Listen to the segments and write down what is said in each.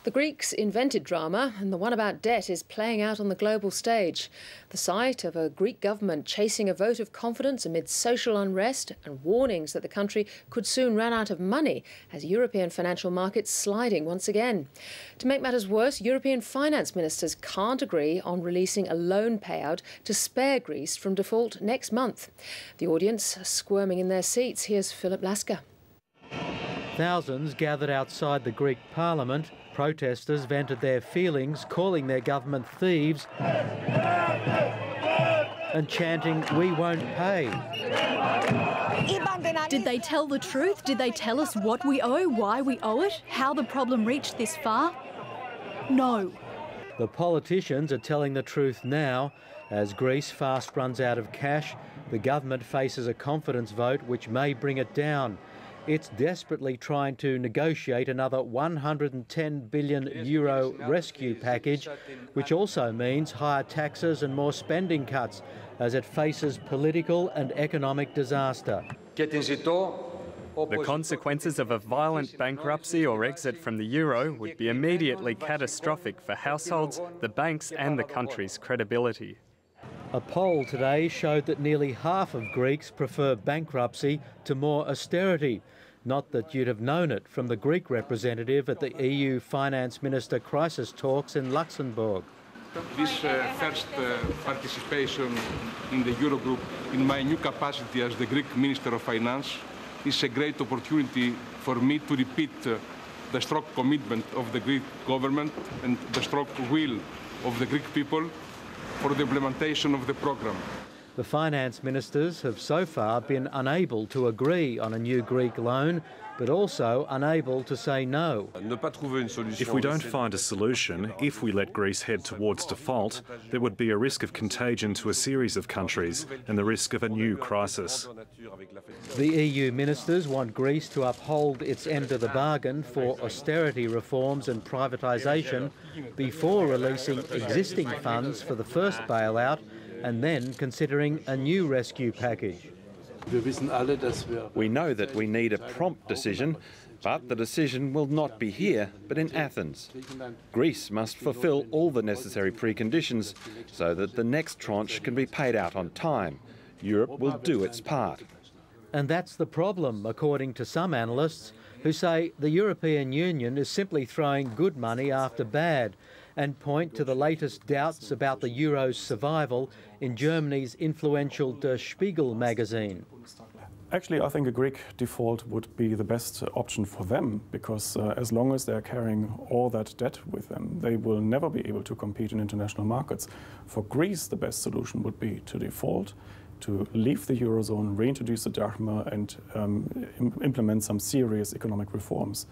The Greeks invented drama, and the one about debt is playing out on the global stage. The sight of a Greek government chasing a vote of confidence amid social unrest and warnings that the country could soon run out of money has European financial markets sliding once again. To make matters worse, European finance ministers can't agree on releasing a loan payout to spare Greece from default next month. The audience are squirming in their seats. Here's Philip Lasker. Thousands gathered outside the Greek parliament. Protesters vented their feelings, calling their government thieves and chanting, "We won't pay." Did they tell the truth? Did they tell us what we owe, why we owe it, how the problem reached this far? No. The politicians are telling the truth now. As Greece fast runs out of cash, the government faces a confidence vote which may bring it down. It's desperately trying to negotiate another €110 billion rescue package, which also means higher taxes and more spending cuts as it faces political and economic disaster. The consequences of a violent bankruptcy or exit from the euro would be immediately catastrophic for households, the banks and the country's credibility. A poll today showed that nearly half of Greeks prefer bankruptcy to more austerity. Not that you'd have known it from the Greek representative at the EU Finance Minister crisis talks in Luxembourg. This first participation in the Eurogroup in my new capacity as the Greek Minister of Finance is a great opportunity for me to repeat the strong commitment of the Greek government and the strong will of the Greek people for the implementation of the programme. The finance ministers have so far been unable to agree on a new Greek loan, but also unable to say no. If we don't find a solution, if we let Greece head towards default, there would be a risk of contagion to a series of countries and the risk of a new crisis. The EU ministers want Greece to uphold its end of the bargain for austerity reforms and privatisation before releasing existing funds for the first bailout and then considering a new rescue package. We know that we need a prompt decision, but the decision will not be here, but in Athens. Greece must fulfil all the necessary preconditions so that the next tranche can be paid out on time. Europe will do its part. And that's the problem, according to some analysts, who say the European Union is simply throwing good money after bad and point to the latest doubts about the euro's survival in Germany's influential Der Spiegel magazine. Actually, I think a Greek default would be the best option for them, because as long as they're carrying all that debt with them, they will never be able to compete in international markets. For Greece, the best solution would be to default, to leave the Eurozone, reintroduce the drachma and implement some serious economic reforms.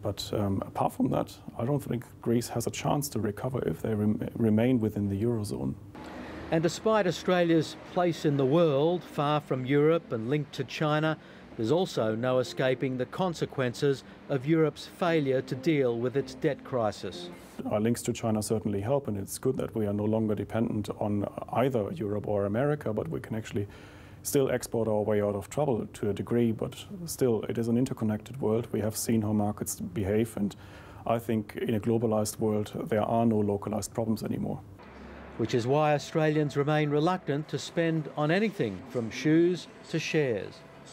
But apart from that, I don't think Greece has a chance to recover if they remain within the Eurozone. And despite Australia's place in the world, far from Europe and linked to China, there's also no escaping the consequences of Europe's failure to deal with its debt crisis. Our links to China certainly help, and it's good that we are no longer dependent on either Europe or America, but we can actually still export our way out of trouble to a degree, but still it is an interconnected world. We have seen how markets behave, and I think in a globalized world there are no localized problems anymore. Which is why Australians remain reluctant to spend on anything from shoes to shares.